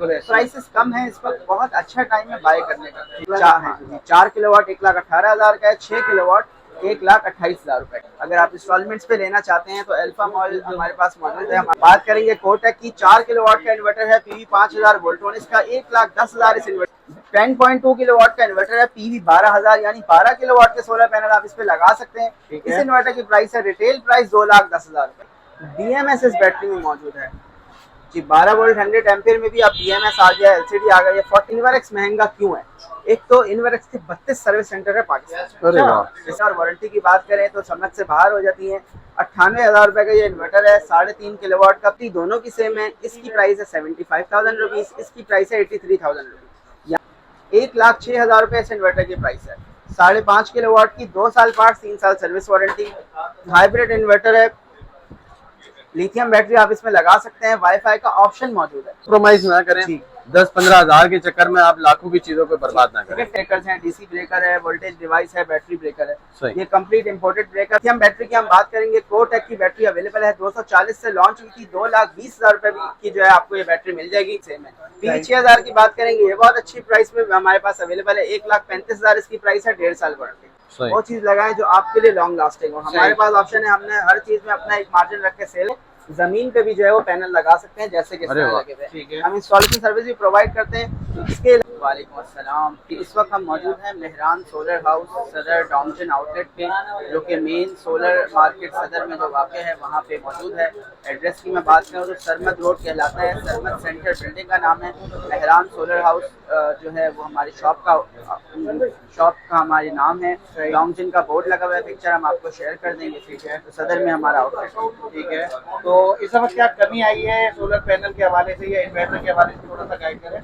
Prices कम है इस वक्त, बहुत अच्छा टाइम है बाय करने का। 4 किलोवाट 1,18,000 का है, 6 किलोवाट 1,28,000 रुपए। अगर आप इंस्टॉलमेंट्स पे लेना चाहते हैं तो अल्फा मॉल हमारे पास मौजूद है। हम बात करेंगे कोटक की, 4 किलोवाट का इन्वर्टर है, पीवी 5000 वोल्टोनिक्स का 1,10,000 इस इन्वर्टर। 10.2 किलोवाट का इन्वर्टर है, पीवी 12,000, यानी 12 किलोवाट के सोलर पैनल आप इस पे लगा सकते हैं। इस इन्वर्टर की प्राइस है, रिटेल प्राइस 2,10,000 रुपए। BMS इस बैटरी में मौजूद है जी। 12 वोल्ट 100 एम्पियर में भी अब BMS आ गया, LCD आ गई है। 40 इनवरएक्स महंगा क्यों है? एक तो इनवरएक्स के 32 सर्विस सेंटर है पाकिस्तान में। और वारंटी की बात करें तो समझ से बाहर हो जाती है। 98,000 रुपए का ये इन्वर्टर है, 3.5 किलोवाट का, दोनों की सेम है। इसकी प्राइस है 75,000 रुपीज, इसकी प्राइस है 83,000 रुपीज। 1,06,000 रुपए इस इन्वर्टर की प्राइस है। 5.5 किलोवाट की, 2 साल पार्ट, 3 साल सर्विस वारंटी। हाइब्रिड इन्वर्टर है, लिथियम बैटरी आप इसमें लगा सकते हैं, वाईफाई का ऑप्शन मौजूद है। कॉम्प्रोमाइज ना करें, 10-15 हजार के चक्कर में आप लाखों की चीजों को बर्बाद ना करें। ब्रेकर्स हैं, डीसी ब्रेकर है, वोल्टेज डिवाइस है, बैटरी ब्रेकर है, ये complete imported breaker. Lithium battery की हम बात करेंगे, कोटक की बैटरी अवेलेबल है, 240 से लॉन्च हुई थी, 2,20,000 रुपए की जो है आपको ये बैटरी मिल जाएगी। सेम है। 6,000 की बात करेंगे, ये बहुत अच्छी प्राइस में हमारे पास अवेलेबल है, 1,35,000 इसकी प्राइस है, 1.5 साल वारंटी। वो चीज लगाएं जो आपके लिए लॉन्ग लास्टिंग हो। हमारे पास ऑप्शन है, हमने हर चीज में अपना एक मार्जिन रख के सेल, जमीन पे भी जो है वो पैनल लगा सकते हैं, जैसे कि हम इंस्टॉलेशन सर्विस भी प्रोवाइड करते हैं। इसके वालेकुम अस्सलाम। इस वक्त हम मौजूद हैं मेहरान सोलर हाउस सदर डॉमजन आउटलेट पे, जो कि मेन सोलर मार्केट सदर में जो वाक़ है वहाँ पे मौजूद है। एड्रेस की मैं बात करूँ तो सरमद रोड कहलाता है, सरमद सेंटर बिल्डिंग का नाम है। मेहरान सोलर हाउस जो है वो हमारी शॉप का हमारी नाम है। डॉमजन का बोर्ड लगा हुआ है, पिक्चर हम आपको शेयर कर देंगे। ठीक है, तो सदर में हमारा आउटलेट। ठीक है, तो इस वक्त क्या कमी आई है सोलर पैनल के हवाले से या इन्वर्टर के हवाले से, थोड़ा सा गाइड करें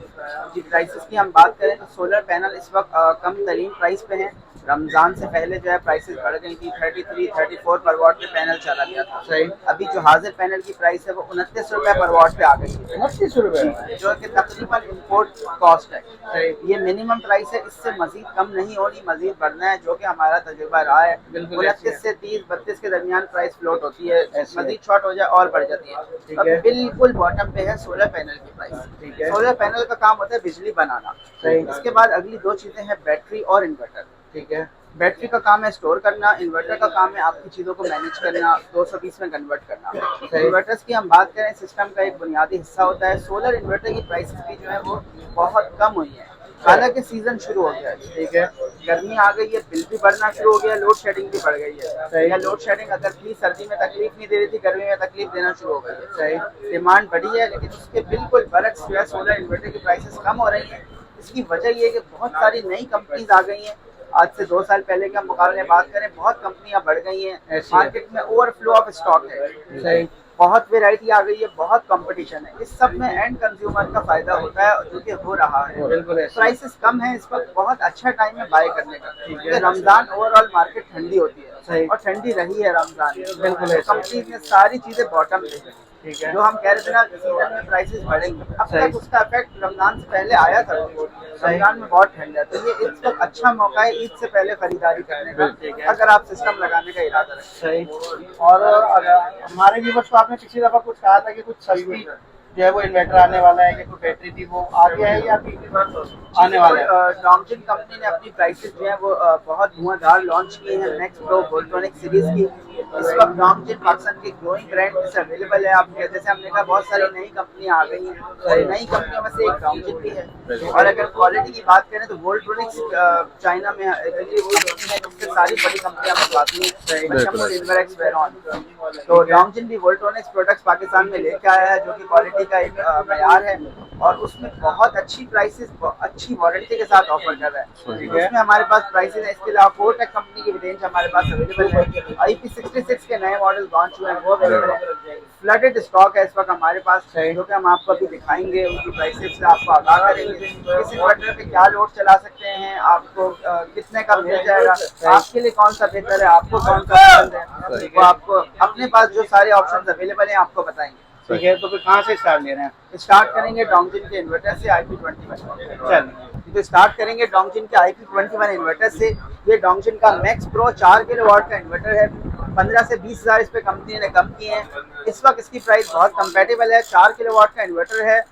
जी। प्राइसेस की हम बात करें तो सोलर पैनल इस वक्त कम तरीन प्राइस पे हैं। रमजान से पहले जो है प्राइसेस बढ़ गई थी, 33-34 पर वॉट पे पैनल चला गया था। सही। अभी जो हाजिर पैनल की प्राइस है वो 29 रुपए पर वॉट पे आ गई है। 29 रुपए, जो कि तकरीबन इम्पोर्ट कॉस्ट है। सही। ये मिनिमम प्राइस है, इससे मजीद कम नहीं होनी, मजीद बढ़ना है, जो कि हमारा तजुर्बा रहा है। 29 से 30-32 के दरमियान प्राइस फ्लोट होती है, मजीद शॉर्ट हो जाए और बढ़ जाती है। अब बिल्कुल बॉटम पे है सोलर पैनल की प्राइस। ठीक है। सोलर पैनल का काम होता है बिजली बनाना। सही। इसके बाद अगली दो चीजें हैं, बैटरी और इन्वर्टर। ठीक है। बैटरी का काम है स्टोर करना, इन्वर्टर का काम है आपकी चीज़ों को मैनेज करना, 220 में कन्वर्ट करना। इन्वर्टर्स की हम बात करें, सिस्टम का एक बुनियादी हिस्सा होता है। सोलर इन्वर्टर की प्राइसेस भी जो है वो बहुत कम हुई है, हालांकि सीजन शुरू हो गया है। ठीक है, गर्मी आ गई है, बिल भी बढ़ना शुरू हो गया, लोड शेडिंग भी बढ़ गई है। या लोड शेडिंग अगर थी, सर्दी में तकलीफ नहीं दे रही थी, गर्मी में तकलीफ देना शुरू हो गई है। सही। डिमांड बढ़ी है, लेकिन उसके बिल्कुल बरक्स जो है सोलर इन्वर्टर की प्राइसेस कम हो रही है। इसकी वजह ये है कि बहुत सारी नई कंपनीज आ गई हैं। आज से 2 साल पहले के मुकाबले बात करें, बहुत कंपनियां बढ़ गई हैं, मार्केट में ओवरफ्लो ऑफ स्टॉक है। सही। बहुत वेराइटी आ गई है, बहुत कंपटीशन है। इस सब में एंड कंज्यूमर का फायदा होता है, जो कि हो रहा है। बिल्कुल। प्राइसेस कम है इस वक्त, बहुत अच्छा टाइम है बाय करने का, क्योंकि रमजान ओवरऑल मार्केट ठंडी होती है। सही। और ठंडी रही है रमजान। बिल्कुल। कंपनीज ने सारी चीजें बॉटम पे है। ठीक है। जो हम कह रहे थे ना सीजन में प्राइसेस बढ़ेंगे, अब तक उसका इफेक्ट रमजान से पहले आया था। रमजान में बहुत ठंड है, तो ये इस वक्त अच्छा मौका है ईद से पहले खरीदारी करने का, अगर आप सिस्टम लगाने का इरादा रखें। सही। और हमारे व्यूअर्स को आपने पिछली दफा कुछ कहा था कि कुछ सस्ती जो है वो इन्वर्टर आने वाला है, या कोई बैटरी थी वो आ गया है या अभी आने वाला है? डॉमजन कंपनी ने अपनी प्राइसेस जो है वो बहुत धुआंधार लॉन्च की है, नेक्स्ट प्रो वोल्ट्रॉनिक सीरीज की। इस वक्त डॉमजन पाकिस्तान की ग्रोइंग ब्रांड से अवेलेबल है। आप जैसे हमने कहा, बहुत सारी नई कंपनियां आ गई हैं, और नई कंपनियों में से एक डॉमजन भी है। और अगर क्वालिटी की बात करें तो वोल्ट्रॉनिक्स चाइना में कंपनी है, जिससे सारी बड़ी कंपनियां मंगवाती हैं। तो डॉमजन भी वोल्ट्रॉनिक्स प्रोडक्ट्स पाकिस्तान में लेके आया है, जो कि क्वालिटी का एक मयार है, और उसमें बहुत अच्छी प्राइसेस, अच्छी वारंटी के साथ ऑफर कर रहा है। उसमें हमारे पास प्राइसेस है। इसके अलावा कोटक कंपनी की रेंज हमारे पास अवेलेबल है। IP66 के नए मॉडल लॉन्च हुए हैं, वो अवेलेबल है। फ्लडेड स्टॉक है इस वक्त हमारे पास, जो कि हम आपको अभी दिखाएंगे, उनकी प्राइसेस से आपको आगाह करेंगे। इस इन्वर्टर पे क्या लोड चला सकते हैं, आपको कितने का मिल जाएगा, आपके लिए कौन सा बेहतर है, आपको कौन सा पसंद है, वो आपको अपने पास जो सारे ऑप्शन अवेलेबल हैं आपको बताएंगे। ठीक है, तो फिर कहाँ से स्टार्ट ले रहे हैं? स्टार्ट करेंगे डॉमजन के इन्वर्टर से, IP21। चलिए, तो स्टार्ट करेंगे डॉमजन के IP21 इन्वर्टर से। ये डॉमजन का मैक्स प्रो 4 किलोवाट का इन्वर्टर है। 15 से 20 हज़ार इस पे कंपनी ने कम किए हैं। इस वक्त इसकी प्राइस बहुत कंपेटेबल है। 4 किलोवाट का इन्वर्टर है,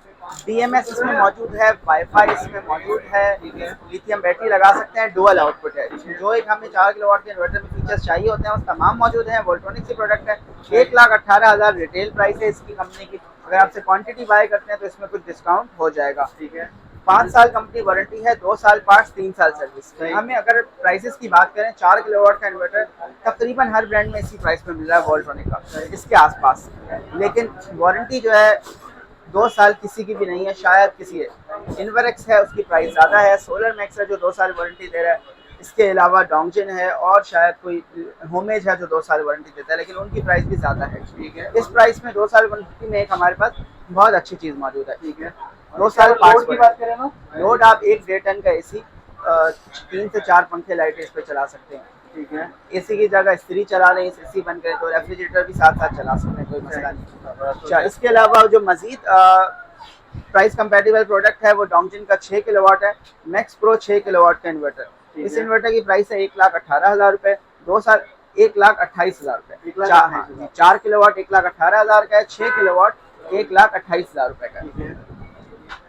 BMS इसमें मौजूद है, वाईफाई इसमें मौजूद है, लिथियम बैटरी लगा सकते हैं, डुअल आउटपुट है। जो एक हमें 4 किलोवाट के इन्वर्टर में फीचर्स चाहिए होते हैं वो तमाम मौजूद हैं। वोल्ट्रॉनिक्स की प्रोडक्ट है, 1,18,000 रिटेल प्राइस है इसकी कंपनी की। अगर आपसे क्वांटिटी बाय करते हैं तो इसमें कुछ डिस्काउंट हो जाएगा। ठीक है, 5 साल कंपनी वारंटी है, 2 साल पार्ट्स, 3 साल सर्विस। हमें अगर प्राइसेस की बात करें, 4 किलोवाट का इन्वर्टर तकरीबन हर ब्रांड में इसी प्राइस में मिल रहा है वोल्ट्रॉनिक का, इसके आसपास। लेकिन वारंटी जो है 2 साल किसी की भी नहीं है, शायद किसी है। इन्वरेक्स है, उसकी प्राइस ज़्यादा है। सोलर मैक्स है जो 2 साल वारंटी दे रहा है। इसके अलावा डोंगजिन है और शायद कोई होमेज है जो 2 साल वारंटी देता है, लेकिन उनकी प्राइस भी ज़्यादा है। ठीक है, इस प्राइस में 2 साल वारंटी में एक हमारे पास बहुत अच्छी चीज़ मौजूद है। ठीक है, 2 साल लोड की बात करें ना, लोड आप 1-1.5 टन का AC 3 से 4 पंखे लाइटें इस पे चला सकते हैं। ठीक है, AC की जगह इस्त्री चला रहे हैं, AC बंद करें तो रेफ्रिजरेटर भी साथ साथ चला सकते हैं, कोई मसला नहीं। अच्छा, इसके अलावा जो मजीद प्राइस कंपेटिबल प्रोडक्ट है वो डोंगजिन का 6 किलोवाट है, मैक्स प्रो 6 किलोवाट का इन्वर्टर। इस इन्वर्टर की प्राइस है 1,18,000 रुपए, 2 साल 1,28,000 रुपए। 4 किलोवाट 1,18,000 का है, 6 किलोवाट 1,28,000 रुपए का है।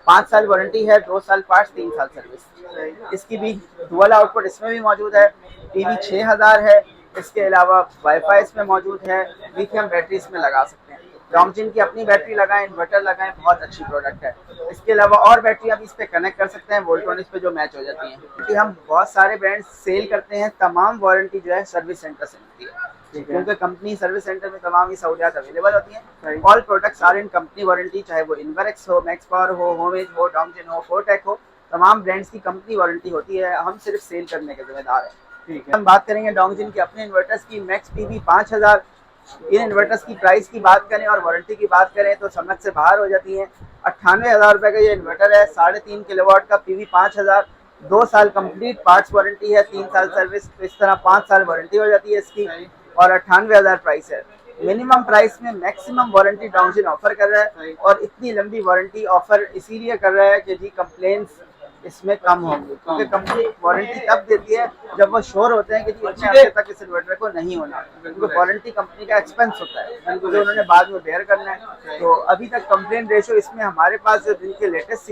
5 साल वारंटी है, 2 साल पार्ट्स, 3 साल सर्विस। इसकी भी डुअल आउटपुट इसमें भी मौजूद है, टीवी 6000 है। इसके अलावा वाईफाई इसमें मौजूद है, लिथियम बैटरी इसमें लगा सकते हैं। डोंगजिन की अपनी बैटरी लगाएं, इन्वर्टर लगाएं, बहुत अच्छी प्रोडक्ट है। इसके अलावा और बैटरी आप इस पे कनेक्ट कर सकते हैं वोल्ट्रॉनिक्स पे जो मैच हो जाती हैं, क्योंकि हम बहुत सारे ब्रांड सेल करते हैं। तमाम वारंटी जो है सर्विस सेंटर से मिलती है, क्योंकि कंपनी सर्विस सेंटर में तमाम ही सहूलियात अवेलेबल होती हैं। All products are in company warranty, चाहे वो इन्वरेक्स हो, मैक्स पावर हो, होमेज हो, डोंगजिन हो, फोर्टेक हो, तमाम ब्रांड्स की कंपनी वारंटी होती है। हम सिर्फ सेल करने के जिम्मेदार हैं। ठीक है, हम बात करेंगे डोंगजिन के अपने इन्वर्टर्स की। Max PV 5000। इन इन्वर्टर्स की प्राइस की बात करें और वारंटी की बात करें तो समझ से बाहर हो जाती है। 98,000 रुपए का ये इन्वर्टर है, 3.5 किलोवाट का, PV 5000, 2 साल कंप्लीट पार्ट्स वारंटी है, 3 साल सर्विस। तो इस तरह 5 साल वारंटी हो जाती है इसकी, और 98,000 प्राइस है। मिनिमम प्राइस में मैक्सिमम वारंटी डोंगजिन ऑफर कर रहा है, और इतनी लंबी वारंटी ऑफर इसीलिए कर रहा है कि जी कंप्लेंट्स इसमें कम होंगे, क्योंकि कंपनी वारंटी तब देती है जब वो श्योर होते हैं कि जी इतने हफ्ते तक इस इन्वर्टर को नहीं होना, क्योंकि वारंटी कंपनी का एक्सपेंस होता है जो उन्होंने बाद में बेयर करना है। तो अभी तक कंप्लेंट रेशियो इसमें हमारे पास जो जिनके लेटेस्ट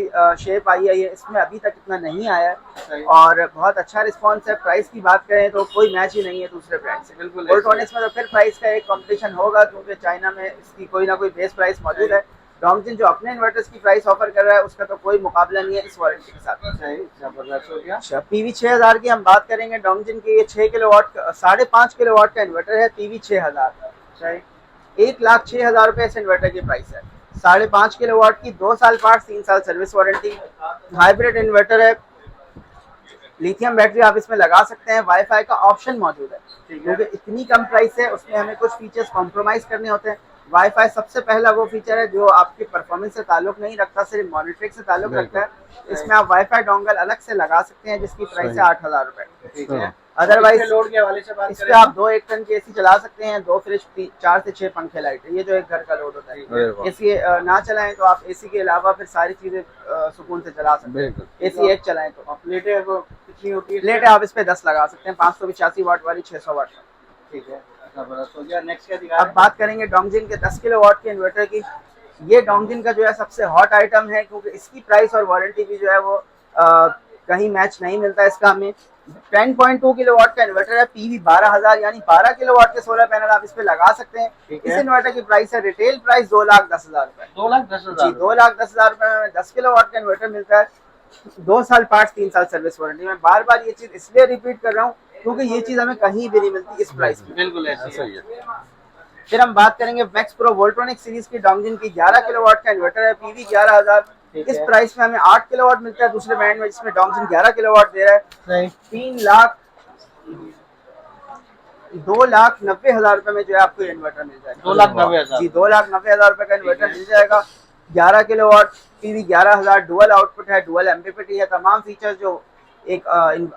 शेप आई है, ये इसमें अभी तक इतना नहीं आया है, और बहुत अच्छा रिस्पॉन्स है। प्राइस की बात करें तो कोई मैच ही नहीं है दूसरे ब्रांड से। बिल्कुल, वोल्ट्रॉनिक्स में तो फिर प्राइस का एक कॉम्पिटिशन होगा, क्योंकि चाइना में इसकी कोई ना कोई बेस प्राइस मौजूद है। डोंगजिन जो अपने इन्वर्टर्स की प्राइस ऑफर कर रहा है उसका तो कोई मुकाबला नहीं है इस वारंटी के साथ। जबरदस्त हो गया। अच्छा, PV 6000 की हम बात करेंगे। डोंगजिन के ये 6 किलोवाट 5.5 किलोवाट का इन्वर्टर है, PV 6000। 1,06,000 रुपए इस इन्वर्टर की प्राइस है। 5.5 किलोवाट की, 2 साल पार्ट्स, 3 साल सर्विस वारंटी। हाइब्रिड इन्वर्टर है, लिथियम बैटरी आप इसमें लगा सकते हैं। वाईफाई का ऑप्शन मौजूद है, क्योंकि इतनी कम प्राइस है उसमें हमें कुछ फीचर्स कॉम्प्रोमाइज करने होते हैं। वाईफाई सबसे पहला वो फीचर है जो आपकी परफॉर्मेंस से ताल्लुक नहीं रखता, सिर्फ मॉनिटरिंग से ताल्लुक रखता है। इसमें आप वाईफाई डोंगल अलग से लगा सकते हैं, जिसकी प्राइस है 8,000 रुपए। ठीक है, अदरवाइज लोड के हवाले से बात करें, इस पे आप 2-1 टन की AC चला सकते हैं, 2 फ्रिज, 4 से 6 पंखे लाइट, ये जो एक घर का लोड होता है। AC ना चलाएं तो आप AC के अलावा फिर सारी चीजें सुकून से चला सकते हैं। AC एक चलाएं तो आप प्लेटें कितनी होती है? प्लेटें आप इस पे 10 लगा सकते हैं, 585 वाट वाली, 600 वाट। ठीक है, हो गया। नेक्स्ट क्या दिखा? अब बात करेंगे डोंगजिन के 10 किलोवाट के इन्वर्टर की। ये डोंगजिन का जो है सबसे हॉट आइटम है, क्योंकि इसकी प्राइस और वारंटी भी जो है वो कहीं मैच नहीं मिलता इसका हमें। 10.2 किलोवाट का इन्वर्टर है, PV 12,000, यानी 12 किलोवाट के सोलर पैनल आप इस पे लगा सकते हैं। इस इन्वर्टर की प्राइस है, रिटेल प्राइस 2,10,000 रुपए। 2,10,000 जी, 2,10,000 रुपए में 10 किलोवाट का इन्वर्टर मिलता है, 2 साल पार्ट्स, 3 साल सर्विस वारंटी। मैं बार बार ये चीज इसलिए रिपीट कर रहा हूँ क्योंकि ये चीज हमें कहीं भी नहीं मिलती इस प्राइस में। बिल्कुल ऐसा ही है। फिर हम बात करेंगे मैक्स प्रो वोल्ट्रॉनिक सीरीज की। डोंगजिन की 11 किलोवाट का इन्वर्टर है, PV 11,000। इस प्राइस में हमें 8 किलोवाट मिलता है दूसरे ब्रांड में, जिसमें डोंगजिन 11 किलोवाट दे रहा है। 2,90,000 रुपए में जो है आपको इन्वर्टर मिल जाएगा। 2,90,000 जी, 2,90,000 रुपए का इन्वर्टर मिल जाएगा। 11 किलोवाट, PV 11,000, डुअल आउटपुट है, डुअल MPPT है। तमाम फीचर्स जो एक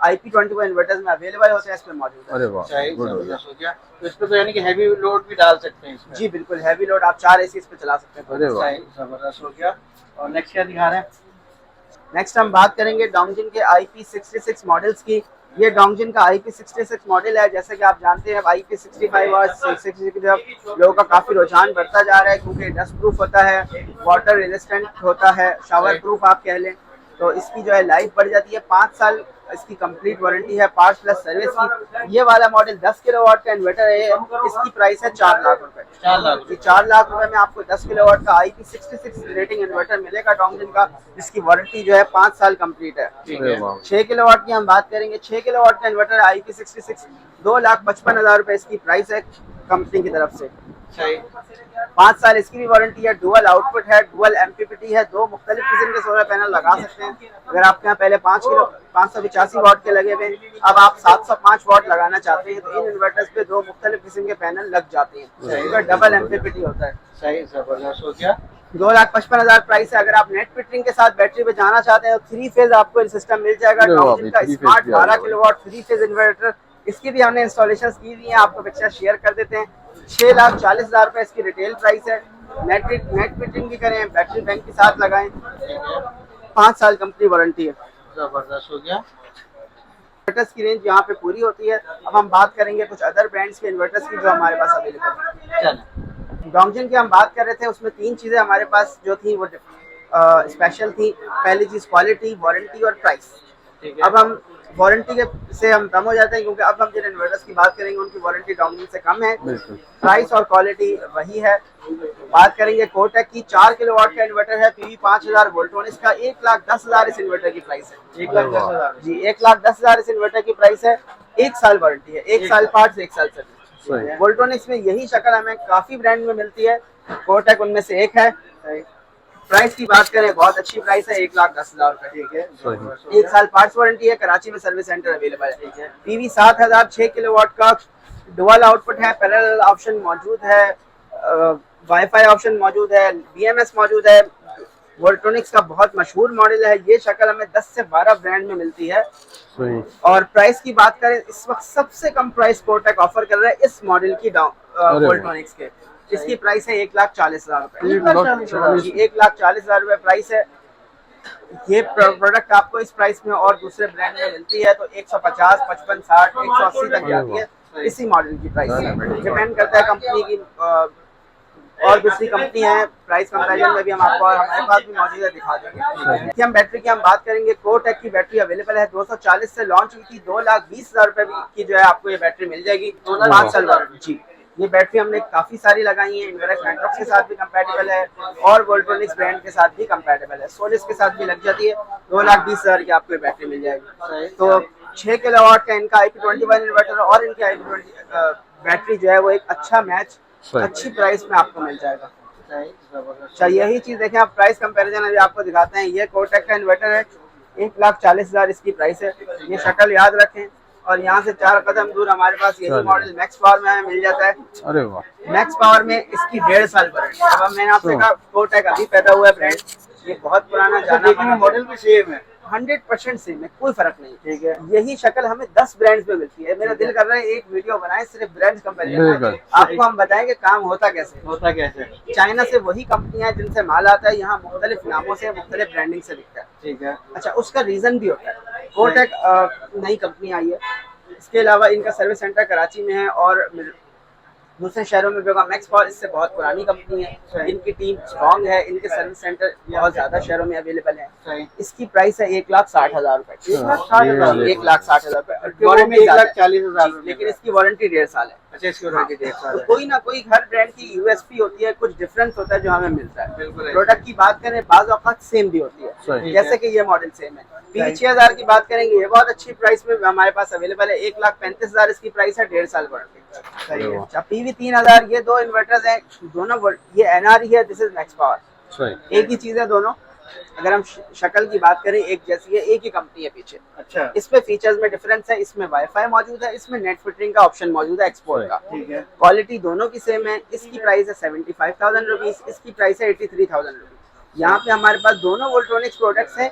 IP21 इन्वर्टर्स में अवेलेबल होते हैं इसमें मौजूद है। अरे वाह, तो इसमें तो यानी कि हैवी लोड भी डाल सकते हैं इसमें। जी बिल्कुल, हैवी लोड आप 4 AC इस पे चला सकते हैं। अरे वाह, जबरदस्त हो गया। और नेक्स्ट क्या दिखा रहे हैं? नेक्स्ट हम बात करेंगे डोंगजिन के IP66 मॉडल्स की। ये डोंगजिन का IP66 मॉडल है। जैसे कि आप जानते हैं IP65 और 66 की तरफ लोगों का काफी रुझान बढ़ता जा रहा है, क्योंकि डस्ट प्रूफ होता है, वाटर रेजिस्टेंट होता है, शावर प्रूफ आप कह लें। तो इसकी जो है लाइफ बढ़ जाती है। 5 साल इसकी कंप्लीट वारंटी है, पार्ट्स प्लस सर्विस की। ये वाला मॉडल 10 किलोवाट का इन्वर्टर है, इसकी प्राइस है 4 लाख रुपए। 4 लाख रुपए में आपको 10 किलोवाट का IP66 रेटिंग इन्वर्टर मिलेगा डोंगजिन का, जिसकी वारंटी जो है 5 साल कंप्लीट है। 6 किलोवाट की हम बात करेंगे। 6 किलोवाट का इन्वर्टर IP66 2,55,000 रुपए इसकी प्राइस है कंपनी की तरफ से। 5 साल इसकी भी वारंटी है, डुअल आउटपुट है, डुअल MPPT है, 2 मुख्तलिफ किस्म के सोलर पैनल लगा सकते हैं। अगर आपके यहाँ पहले 585 वाट के लगे हुए, अब आप 705 वाट लगाना चाहते हैं, तो इन इन्वर्टर्स पे 2 मुख्तलिफ किस्म के पैनल लग जाते हैं। इनका डबल MPPT होता है। सही, जबरदस्त। हो गया 2,55,000 प्राइस है। अगर आप नेट फिटिंग के साथ बैटरी पे जाना चाहते हैं तो 3 फेज आपको सिस्टम मिल जाएगा। डोंगजिन का स्मार्ट 12 किलोवाट 3 फेज इन्वर्टर, इसकी भी हमने इंस्टॉलेशन की हुई है, आपको पिक्चर शेयर कर देते हैं। 6,40,000 रुपए इसकी रिटेल प्राइस है। नेट फिटिंग भी करें, बैटरी बैंक के साथ लगाएं, 5 साल कंपनी वारंटी है। जबरदस्त। हो गया इन्वर्टर्स की रेंज यहाँ पे पूरी होती है। अब हम बात करेंगे कुछ अदर ब्रांड्स के इन्वर्टर्स की जो हमारे पास अवेलेबल है। डोंगजिन की हम बात कर रहे थे, उसमें 3 चीजें हमारे पास जो थी वो स्पेशल थी। पहली चीज क्वालिटी, वारंटी और प्राइस। अब हम वारंटी के से हम कम हो जाते हैं, क्योंकि अब हम जिन इन्वर्टर्स की बात करेंगे उनकी वारंटी डोंगजिन से कम है। प्राइस और क्वालिटी वही है। बात करेंगे कोटेक की। 4 किलोवाट का इन्वर्टर है, PV 5000 वोल्टोनिक्स का। 1,10,000 इस इन्वर्टर की प्राइस है। 1,10,000 जी, 1,10,000 इस इन्वर्टर की प्राइस है। 1 साल वारंटी है, 1 साल पार्ट्स, 1 साल सर्विस। वोल्टोनिक्स में यही शक्ल हमें काफी ब्रांड में मिलती है, कोटेक उनमें से एक है। प्राइस की बात करें, बहुत अच्छी प्राइस है, 1,10,000 रुपए। ठीक है, 1 साल पार्ट्स वारंटी है। कराची में सर्विस सेंटर अवेलेबल है। PV 7000 6 किलोवाट का डुअल आउटपुट है, पैरेलल ऑप्शन मौजूद है, वाईफाई ऑप्शन मौजूद है, BMS मौजूद है। वोल्टोनिक्स का बहुत मशहूर मॉडल है। ये शक्ल हमें 10 से 12 ब्रांड में मिलती है। और प्राइस की बात करें, इस वक्त सबसे कम प्राइस कोटेक ऑफर कर रहा है इस मॉडल की वोल्टोनिक्स के। इसकी प्राइस है 1,40,000 रुपए। 1,40,000 रुपए प्राइस है। ये प्रोडक्ट आपको इस प्राइस में और दूसरे ब्रांड में मिलती है तो 150, 55, 60, 180 तक जाती है इसी मॉडल की प्राइस। डिपेंड करता है कंपनी की। और दूसरी कंपनी है, प्राइस कंपैरिजन में भी हम आपको हमारे पास भी मौजूद है, दिखा देंगे। हम बैटरी की हम बात करेंगे। कोटेक की बैटरी अवेलेबल है, 240 से लॉन्च हुई थी। 2,20,000 रुपए की जो है आपको ये बैटरी मिल जाएगी, 5 साल वारंटी। जी, ये बैटरी हमने काफी सारी लगाई है। इनवेरेक्स मैट्रिक्स के साथ भी कंपैटिबल है और वोल्टोनिक्स ब्रांड के साथ भी कंपैटिबल है। सोलिस के साथ भी लग जाती है। 2,20,000 की आपको बैटरी मिल जाएगी। तो 6 किलोवाट का इनका IP21 इन्वर्टर और इनकी IP20 बैटरी जो है वो एक अच्छा मैच अच्छी प्राइस में आपको मिल जाएगा। अच्छा, यही चीज देखें आप, प्राइस कंपैरिजन अभी आपको दिखाते हैं। ये कोटेक का इन्वर्टर है, 1,40,000 इसकी प्राइस है। ये शक्ल याद रखें। और यहाँ से 4 कदम दूर हमारे पास यही मॉडल मैक्स पावर में मिल जाता है। अरे वाह, मैक्स पावर में इसकी 1.5 साल वारंटी। अब मैंने आपसे कहा कोटेक अभी पैदा हुआ है ब्रांड, ये बहुत पुराना जाना मॉडल भी सेम है, 100% सेम है, कोई फर्क नहीं। ठीक है, यही शक्ल हमें 10 ब्रांड्स में मिलती है। मेरा दिल कर रहा है एक वीडियो बनाए सिर्फ ब्रांड्स कंपैरिजन, आपको हम बताएंगे काम होता कैसे। चाइना से वही कंपनियां जिनसे माल आता है यहाँ मुख्तलिफ नामों से मुख्तलिफ ब्रांडिंग से बिकता है। ठीक है, अच्छा, उसका रीजन भी होता है। कोटेक नई कंपनी आई है, इसके अलावा इनका सर्विस सेंटर कराची में है और दूसरे शहरों में भी होगा। मैक्स पावर इससे बहुत पुरानी कंपनी है, इनकी टीम स्ट्रॉन्ग है, इनके सर्विस सेंटर बहुत ज्यादा शहरों में अवेलेबल है। इसकी प्राइस है 1,60,000 रुपए। 1,60,000 रुपए, 1,40,000, लेकिन इसकी वारंटी 1.5 साल है। अच्छा, इसकी वारंटी 1.5 साल है। कोई ना कोई हर ब्रांड की USP होती है, कुछ डिफरेंस होता है जो हमें मिलता है। प्रोडक्ट की बात करें, बाज़ औक़ात सेम भी होती है, जैसे कि ये मॉडल सेम है। PV 6000 की बात करेंगे, ये बहुत अच्छी प्राइस में हमारे पास अवेलेबल है। 1,35,000 इसकी प्राइस है, 1.5 साल वारंटी। अच्छा, PV 3000, ये 2 इन्वर्टर्स हैं, दोनों ये NRE है, दिस इज मैक्स पावर, एक ही चीज है दोनों। अगर हम शक्ल की बात करें एक जैसी है, एक ही कंपनी है पीछे। अच्छा, इसमें फीचर्स में डिफरेंस है, इसमें वाईफाई मौजूद है, इसमें नेट फिल्टरिंग का ऑप्शन मौजूद है एक्सपोर्ट का। ठीक है, क्वालिटी दोनों की सेम है। इसकी प्राइस है 75,000 रुपीज, इसकी प्राइस है 83,000 रुपीज। यहाँ पे हमारे पास दोनों वोल्ट्रॉनिक्स प्रोडक्ट्स हैं,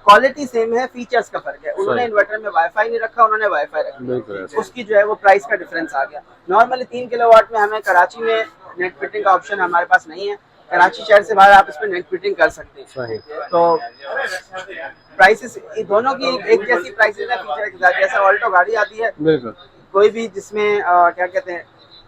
क्वालिटी सेम है, फीचर्स का फर्क है। उन्होंने इन्वर्टर में वाईफाई नहीं रखा, उन्होंने वाईफाई रखा, उसकी जो है वो प्राइस का डिफरेंस आ गया। नॉर्मली 3 किलोवाट में हमें कराची में नेट फिटिंग का ऑप्शन हमारे पास नहीं है, कराची शहर से बाहर आप इस पर नेट फिटिंग कर सकते हैं। सही। तो प्राइसेस दोनों की एक जैसी प्राइसेस है फीचर के साथ। जैसे ऑल्टो गाड़ी आती है, बिल्कुल कोई भी जिसमें क्या कहते हैं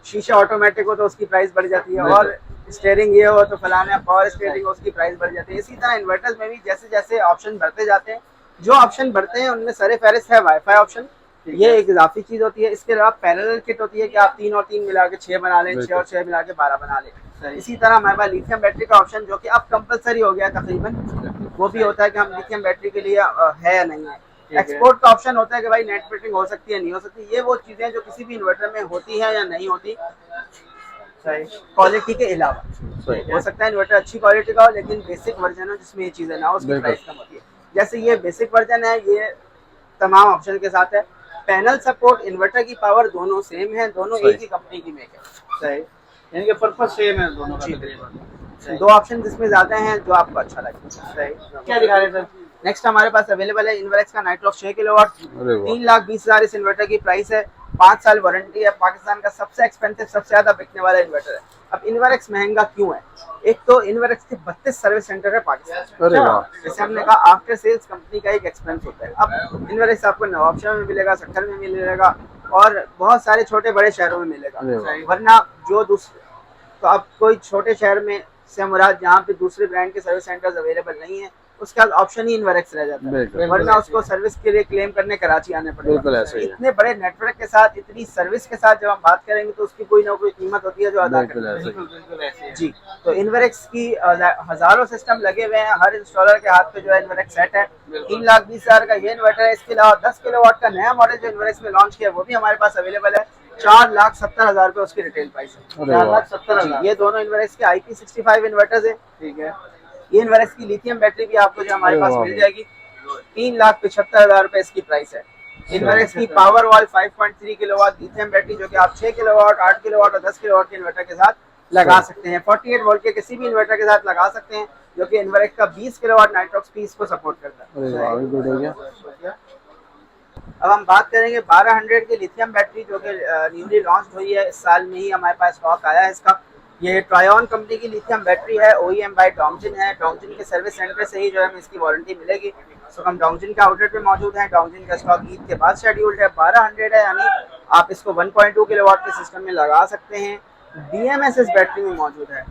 शीशा ऑटोमेटिक हो तो उसकी प्राइस बढ़ जाती है, और स्टीयरिंग ये हो तो फलाना पावर स्टीयरिंग हो उसकी प्राइस बढ़ जाती है। इसी तरह इन्वर्टर्स में भी जैसे जैसे ऑप्शन बढ़ते जाते हैं, जो ऑप्शन बढ़ते हैं उनमें सरे फहरिस्त है वाईफाई ऑप्शन, ये एक इजाफी चीज होती है। इसके अलावा पैरेलल किट होती है कि आप 3 और 3 मिला के 6 बना लें, 6 और 6 मिला के 12 बना लें। इसी तरह हमारे पास लिथियम बैटरी का ऑप्शन जो कि अब कंपलसरी हो गया तकरीबन, वो भी होता है कि हम लिथियम बैटरी के लिए है या नहीं है। एक्सपोर्ट का ऑप्शन होता है कि भाई नेट फिटिंग हो सकती है नहीं हो सकती। ये वो चीजें जो किसी भी इन्वर्टर में होती है या नहीं होती, क्वालिटी के अलावा। हो सकता है इन्वर्टर अच्छी क्वालिटी का हो लेकिन बेसिक वर्जन हो जिसमें ये चीजें ना हो, उसकी प्राइस कम होती है। जैसे ये बेसिक वर्जन है, ये तमाम ऑप्शन के साथ है। पैनल सपोर्ट, इन्वर्टर की पावर दोनों सेम है, दोनों एक ही कंपनी की मेक है। सही, यानी कि पर्पस सेम है दोनों का तकरीबन। दो ऑप्शन जिसमें ज्यादा हैं जो आपको अच्छा लगे। सही, क्या दिखा रहे सर? नेक्स्ट हमारे पास अवेलेबल है इन्वर्क्स का नाइट्रॉक्स 6 किलोवाट, 3,20,000 इस इन्वर्टर की प्राइस है। 5 साल वारंटी है, पाकिस्तान का सबसे एक्सपेंसिव, सबसे ज्यादा बिकने वाला इन्वर्टर है। अब इन्वर्क्स महंगा क्यों है? एक तो इन्वर्क्स के 32 सर्विस सेंटर है पाकिस्तान, जैसे हमने कहा आफ्टर सेल्स कंपनी का एक एक्सपेंस होता है। अब इन्वर्क्स आपको नवाबशाह में मिलेगा, सक्खर में मिलेगा और बहुत सारे छोटे बड़े शहरों में मिलेगा। वरना जो दूसरे, तो अब कोई छोटे शहर में से मुराद जहाँ पे दूसरे ब्रांड के सर्विस सेंटर्स अवेलेबल नहीं है, उसका ऑप्शन ही इन्वर्क्स रह जाता है, वरना उसको सर्विस के लिए क्लेम करने कराची आने पड़ेगा। इतने बड़े नेटवर्क के साथ, इतनी सर्विस के साथ जब हम बात करेंगे तो उसकी कोई ना कोई कीमत होती है जो अदा करनी है। जी, तो इन्वर्क्स की हजारों सिस्टम लगे हुए हैं, हर इंस्टॉलर के हाथ पे जो है इन्वर्क्स सेट है। 3,20,000 का ये इन्वर्टर है। इसके अलावा 10 किलोवाट का नया मॉडल जो इन्वर्क्स में लॉन्च किया वो भी हमारे पास अवेलेबल है। 4,70,000 रुपए उसकी रिटेल प्राइस है। 4,70,000। ये दोनों इन्वर्क्स के IP65 इन्वर्टर्स है। ठीक है, ये इन्वर्क्स की लिथियम बैटरी भी आपको जो हमारे पास मिल जाएगी। 3,75,000 रुपए इसकी प्राइस है। इन्वर्क्स की power wall 5.3 kilowatt lithium battery जो कि आप 6 किलोवाट, 8 किलोवाट और 10 किलोवाट के इन्वर्टर के साथ लगा सकते हैं। 48 वोल्ट के किसी भी इन्वर्टर के साथ लगा सकते हैं, जो कि इन्वर्क्स का 20 किलोवाट नाइट्रॉक्स पीस को सपोर्ट करता है। अब हम बात करेंगे 1200 की लिथियम बैटरी जो कि न्यूली लॉन्च हुई है, इस साल में ही हमारे पास स्टॉक आया है इसका। ये ट्रायन कंपनी की लिथियम बैटरी है, OEM बाय डोंगजिन है। डोंगजिन के सर्विस सेंटर से ही जो है इसकी वारंटी मिलेगी। तो हम डोंगजिन के आउटलेट पे मौजूद हैं। डोंगजिन का स्टॉक ईद के बाद शेड्यूल्ड है। 1200 है, यानी आप इसको 1.2 किलोवाट के सिस्टम में लगा सकते हैं। BMS इस बैटरी में मौजूद है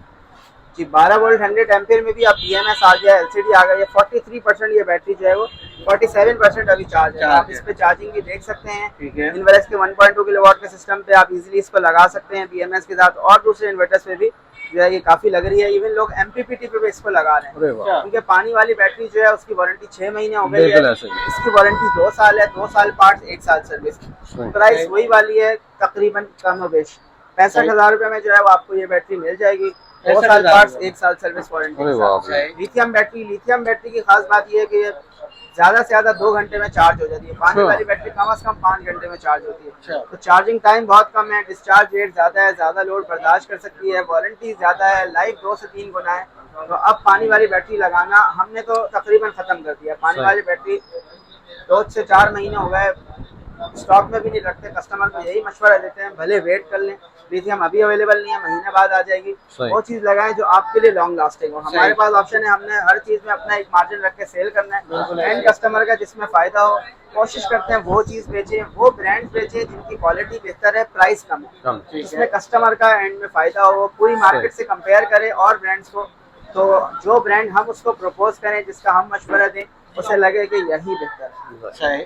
जी। 12 वोल्ट 100 एम्पीयर में भी आप BMS आ गया, LCD आ गया। 43% ये बैटरी जो है वो 47% अभी चार्ज है। आप इस पे चार्जिंग भी देख सकते हैं। इन्वर्क्स के 1.2 किलोवाट के सिस्टम पे आप इजीली इसको लगा सकते हैं BMS के साथ, और दूसरे इन्वर्टर्स पे भी जो है ये काफी लग रही है। इवन लोग MPPT पे भी इसको लगा रहे हैं, क्योंकि पानी वाली बैटरी जो है उसकी वारंटी 6 महीने हो गई है, इसकी वारंटी 2 साल है। 2 साल पार्ट्स, 1 साल सर्विस। प्राइस वही वाली है तकरीबन, कम हो बेश 65,000 रुपए में जो है वो आपको ये बैटरी मिल जाएगी। 2 साल पार्ट्स, 1 साल सर्विस वारंटी। लिथियम बैटरी की खास बात ये है कि ज्यादा से ज्यादा 2 घंटे में चार्ज हो जाती है। पानी वाली बैटरी कम से कम 5 घंटे में चार्ज होती है। तो चार्जिंग टाइम बहुत कम है, डिस्चार्ज रेट ज्यादा है, ज्यादा लोड बर्दाश्त कर सकती है, वारंटी ज्यादा है, लाइफ 2 से 3 गुना है। तो अब पानी वाली बैटरी लगाना हमने तो तकरीबन खत्म कर दिया। पानी वाली बैटरी 2 से 4 महीने हो गए, स्टॉक में भी नहीं रखते। कस्टमर को यही मशवरा देते हैं भले वेट कर लें, लिथियम अभी अवेलेबल नहीं है, महीने बाद आ जाएगी। वो चीज लगाएं जो आपके लिए लॉन्ग लास्टिंग हो। हमारे पास ऑप्शन है, हमने हर चीज में अपना एक मार्जिन रख के सेल करना है। एंड कस्टमर का जिसमें फायदा हो, कोशिश करते हैं वो चीज बेचें, वो ब्रांड बेचें जिनकी क्वालिटी बेहतर है, प्राइस कम है, जिसमें कस्टमर का एंड में फायदा हो। पूरी मार्केट से कंपेयर करें और ब्रांड्स को, तो जो ब्रांड हम उसको प्रपोज करें, जिसका हम मशवरा दें, उसे लगे कि यही बेहतर है।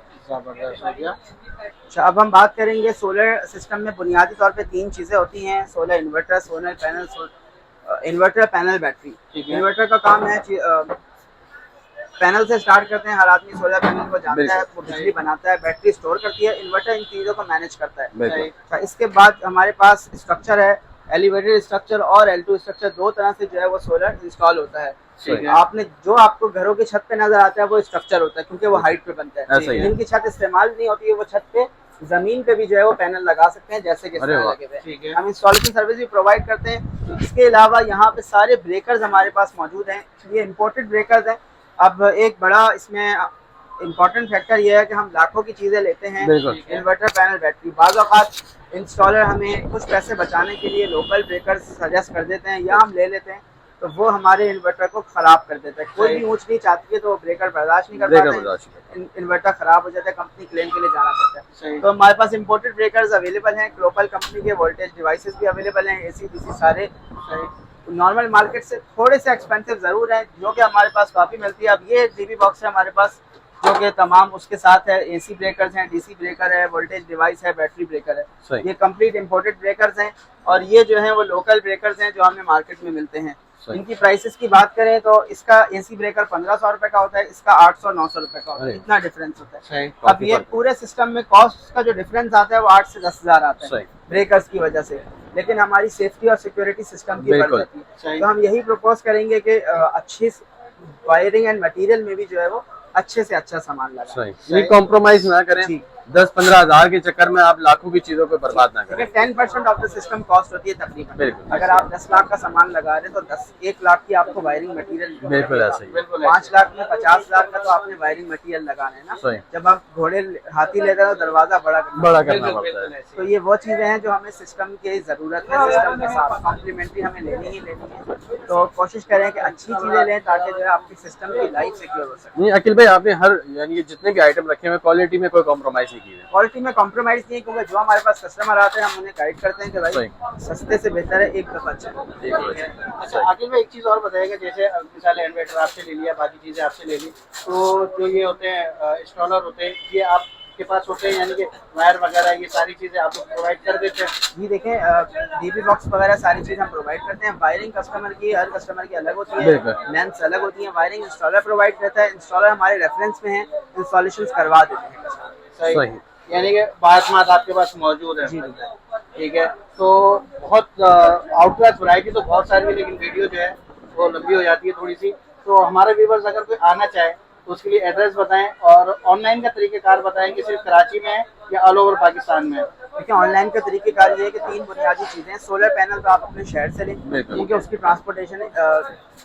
अच्छा, अब हम बात करेंगे सोलर सिस्टम में बुनियादी तौर पे 3 चीज़ें होती हैं: solar inverter, solar panel, inverter panel battery. Inverter का काम है पैनल से स्टार्ट करते हैं, हर आदमी सोलर पैनल को जानता है, वो बिजली बनाता है, बैटरी स्टोर करती है, इन्वर्टर इन चीज़ों को मैनेज करता है। अच्छा, इसके बाद हमारे पास स्ट्रक्चर है, एलिवेटेड स्ट्रक्चर और L2 स्ट्रक्चर। 2 तरह से जो है वो सोलर इंस्टॉल होता है। आपने जो आपको घरों की छत पे नजर आता है वो स्ट्रक्चर होता है, क्योंकि वो हाइट पे बनता है। जिनकी छत इस्तेमाल नहीं होती है वो छत पे, जमीन पे भी जो है वो पैनल लगा सकते हैं, जैसे कि लगे हुए। हम इंस्टॉलेशन सर्विस भी प्रोवाइड करते हैं। इसके अलावा यहाँ पे सारे ब्रेकर्स हमारे पास मौजूद हैं, ये इम्पोर्टेड ब्रेकर्स हैं। अब एक बड़ा इसमें इम्पोर्टेंट फैक्टर ये है कि हम लाखों की चीजें लेते हैं, इन्वर्टर पैनल बैटरी। बाज़ औक़ात इंस्टॉलर हमें कुछ पैसे बचाने के लिए लोकल ब्रेकर्स सजेस्ट कर देते हैं, या हम ले लेते हैं। तो वो हमारे इन्वर्टर को खराब कर देता है। कोई भी ऊंच नीच आती है तो वो ब्रेकर बर्दाश्त नहीं कर पाता, इन्वर्टर खराब हो जाता है, कंपनी क्लेम के लिए जाना पड़ता है। तो हमारे पास इम्पोर्टेड ब्रेकर्स अवेलेबल हैं, ग्लोबल कंपनी के वोल्टेज डिवाइसेस भी अवेलेबल हैं, एसी डीसी सारे नॉर्मल मार्केट से थोड़े से एक्सपेंसिव जरूर है, जो कि हमारे पास काफ़ी मिलती है। अब ये डीबी बॉक्स है हमारे पास, जो कि तमाम उसके साथ है, एसी ब्रेकर्स हैं, डीसी ब्रेकर है, वोल्टेज डिवाइस है, बैटरी ब्रेकर है। ये कंप्लीट इंपोर्टेड ब्रेकर्स हैं और ये जो है वो लोकल ब्रेकर्स हैं जो हमें मार्केट में मिलते हैं। इनकी प्राइसेस की बात करें तो इसका एसी ब्रेकर 1500 रुपए का होता है, इसका 800-900 रुपए का होता है, इतना डिफरेंस होता है। अब ये पूरे सिस्टम में कॉस्ट का जो डिफरेंस आता है वो 8 से 10 हजार आता है ब्रेकर्स की वजह से, लेकिन हमारी सेफ्टी और सिक्योरिटी सिस्टम की बढ़ जाती है। तो हम यही प्रपोज करेंगे कि अच्छी वायरिंग एंड मटेरियल में भी जो है वो अच्छे से अच्छा सामान लगाएं, कॉम्प्रोमाइज ना करें। 10-15 हजार के चक्कर में आप लाखों की चीजों को बर्बाद ना करें। 10% ऑफ द सिस्टम कॉस्ट होती है तकरीबन। अगर आप 10 लाख का सामान लगा रहे हैं तो 1 लाख की आपको वायरिंग मटेरियल, बिल्कुल ऐसा ही। 5 लाख में 50 लाख का तो आपने वायरिंग मटेरियल लगाना है ना। जब आप घोड़े हाथी लेकर तो दरवाजा बड़ा करना पड़ता है। तो ये वो चीजें हैं जो हमें सिस्टम की जरूरत है, सिस्टम के साथ कॉम्प्लीमेंट्री हमें लेनी ही लेनी है। तो कोशिश करें कि अच्छी चीजें लें ताकि जो है आपकी सिस्टम की लाइफ सिक्योर हो सके। नहीं अखिल भाई, आपने हर यानी जितने भी आइटम रखे हुए क्वालिटी में कोई कॉम्प्रोमाइज नहीं की है। क्वालिटी में कॉम्प्रोमाइज नहीं, क्योंकि जो हमारे पास कस्टमर आते हैं हम उन्हें गाइड करते हैं कि भाई सस्ते से बेहतर है एक दफा अच्छा। अच्छा आखिर में एक चीज और बताएगा, जैसे मिसाल इन्वर्टर आपसे ले लिया, बाकी चीजें आपसे ले ली, तो जो ये होते हैं इंस्टॉलर होते हैं, ये आपके पास होते हैं, यानी कि वायर वगैरह ये सारी चीजें आप लोग प्रोवाइड कर देते हैं? जी देखें, डीबी बॉक्स वगैरह सारी चीजें हम प्रोवाइड करते हैं। वायरिंग कस्टमर की, हर कस्टमर की अलग होती है, लेंथ्स अलग होती है। वायरिंग इंस्टॉलर प्रोवाइड करता है, इंस्टॉलर हमारे रेफरेंस में है, इंस्टॉलेशन करवा देते हैं। सही, यानी कि बात आपके पास मौजूद है। ठीक है, तो बहुत आउटक्लास वैरायटी तो बहुत सारी है, लेकिन वीडियो जो है वो लंबी हो जाती है थोड़ी सी। तो हमारे व्यूवर्स अगर कोई आना चाहे तो उसके लिए एड्रेस बताएं और ऑनलाइन का तरीकेकार बताएं कि सिर्फ कराची में है या ऑल ओवर पाकिस्तान में है। देखिए, ऑनलाइन का तरीकेकार ये है कि 3 बुनियादी चीजें हैं। सोलर पैनल तो आप अपने शहर से लें, क्योंकि उसकी ट्रांसपोर्टेशन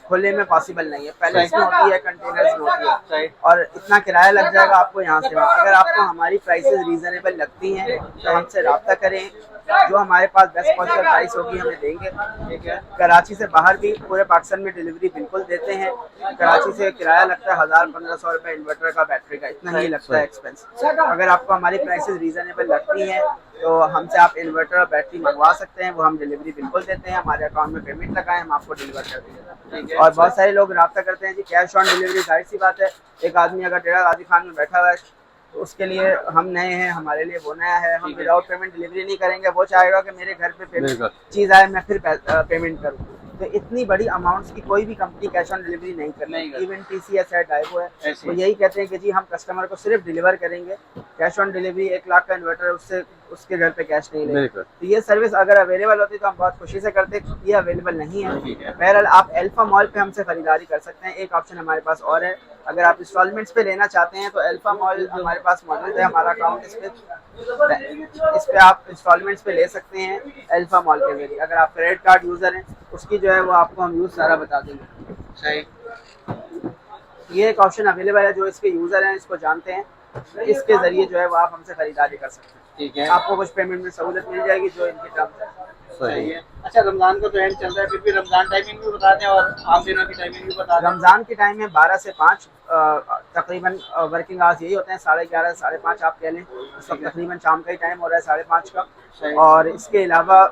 खुले में पॉसिबल नहीं है, पहले इसमें होती है, कंटेनर्स में होती है, और इतना किराया लग जाएगा आपको यहाँ से वहाँ। अगर आपको हमारी प्राइसेस रीजनेबल लगती हैं तो हमसे रब्ता करें, जो हमारे पास बेस्ट पॉसिबल प्राइस होगी हमें देंगे। ठीक है, कराची से बाहर भी पूरे पाकिस्तान में डिलीवरी बिल्कुल देते हैं। कराची से किराया लगता है 1000-1500 रुपए इन्वर्टर का, बैटरी का, इतना ही लगता है एक्सपेंस। अगर आपको हमारी प्राइसेस रीजनेबल लगती हैं तो हमसे आप इन्वर्टर और बैटरी मंगवा सकते हैं, वो हम डिलीवरी बिल्कुल देते हैं। हमारे अकाउंट में पेमेंट लगाएं, हम आपको डिलीवर कर देंगे। और बहुत सारे लोग रब्ता करते हैं जी कैश ऑन डिलीवरी, जाहिर सी बात है। एक आदमी अगर डेरा गाजी खान में बैठा हुआ है तो उसके लिए हम नए हैं, हमारे लिए वो नया है, हम विदाउट पेमेंट डिलीवरी नहीं करेंगे। वो चाहेगा कि मेरे घर पे चीज़ आए, मैं फिर पेमेंट करूँ। तो इतनी बड़ी अमाउंट्स की कोई भी कंपनी कैश ऑन डिलीवरी नहीं करनी। इवन TCS है, डाइवो है, वो यही कहते हैं कि जी हम कस्टमर को सिर्फ डिलीवर करेंगे, कैश ऑन डिलीवरी 1 लाख का इन्वर्टर उससे उसके घर पे कैश नहीं लेंगे। तो ये सर्विस अगर अवेलेबल होती तो हम बहुत खुशी से करते, ये अवेलेबल नहीं है। बहरहाल आप अल्फा मॉल पे हमसे खरीदारी कर सकते हैं। एक ऑप्शन हमारे पास और है, अगर आप इंस्टॉलमेंट्स पे लेना चाहते हैं तो अल्फा मॉल हमारे पास मौजूद है, हमारा अकाउंट इस पे आप इंस्टॉलमेंट्स पे ले सकते हैं अल्फा मॉल के जरिए। अगर आप क्रेडिट कार्ड यूज़र हैं उसकी जो है वो आपको हम यूज़ सारा बता देंगे। सही, ये एक ऑप्शन अवेलेबल है, जो इसके यूज़र हैं इसको जानते हैं, इसके जरिए जो है वो आप हमसे खरीदारी कर सकते हैं। ठीक है, आपको कुछ पेमेंट में सहूलत मिल जाएगी जो इनकी टर्म्स है। सही है। अच्छा, रमजान का तो एंड चल रहा है, फिर भी रमजान टाइमिंग भी बता दें और आम दिनों की टाइमिंग भी बता दें। रमजान की टाइम है 12 से 5 तकरीबन वर्किंग आवर्स यही होते हैं। 11:30 से 5:30 आप कह लें, उस वक्त तकरीबन शाम का ही टाइम हो रहा है 5:30 का। और इसके अलावा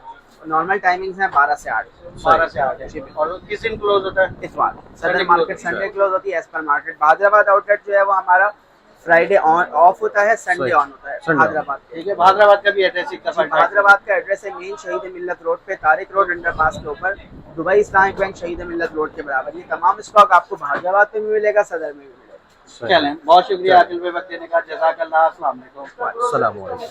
नॉर्मल टाइमिंग्स हैं 12 से 8। 12 से 8 और किस दिन क्लोज होता है? इतवार। सदर मार्केट संडे क्लोज होती है as per market. Hyderabad outlet जो है वो हमारा फ्राइडे ऑफ होता है, संडे ऑन होता है हैदराबाद। ठीक है, हैदराबाद का भी एड्रेस हैदराबाद का एड्रेस है मेन शहीद मिल्लत रोड पे, तारिक रोड अंडरपास के ऊपर, दुबई इस्लामिक बैंक शहीद मिल्लत रोड के बराबर। ये तमाम स्टॉक आपको हैदराबाद में भी मिलेगा, सदर में भी मिलेगा। चलें, बहुत शुक्रिया आकिल भाई वक्त देने का, जज़ाकल्लाह। अस्सलाम वालेकुम।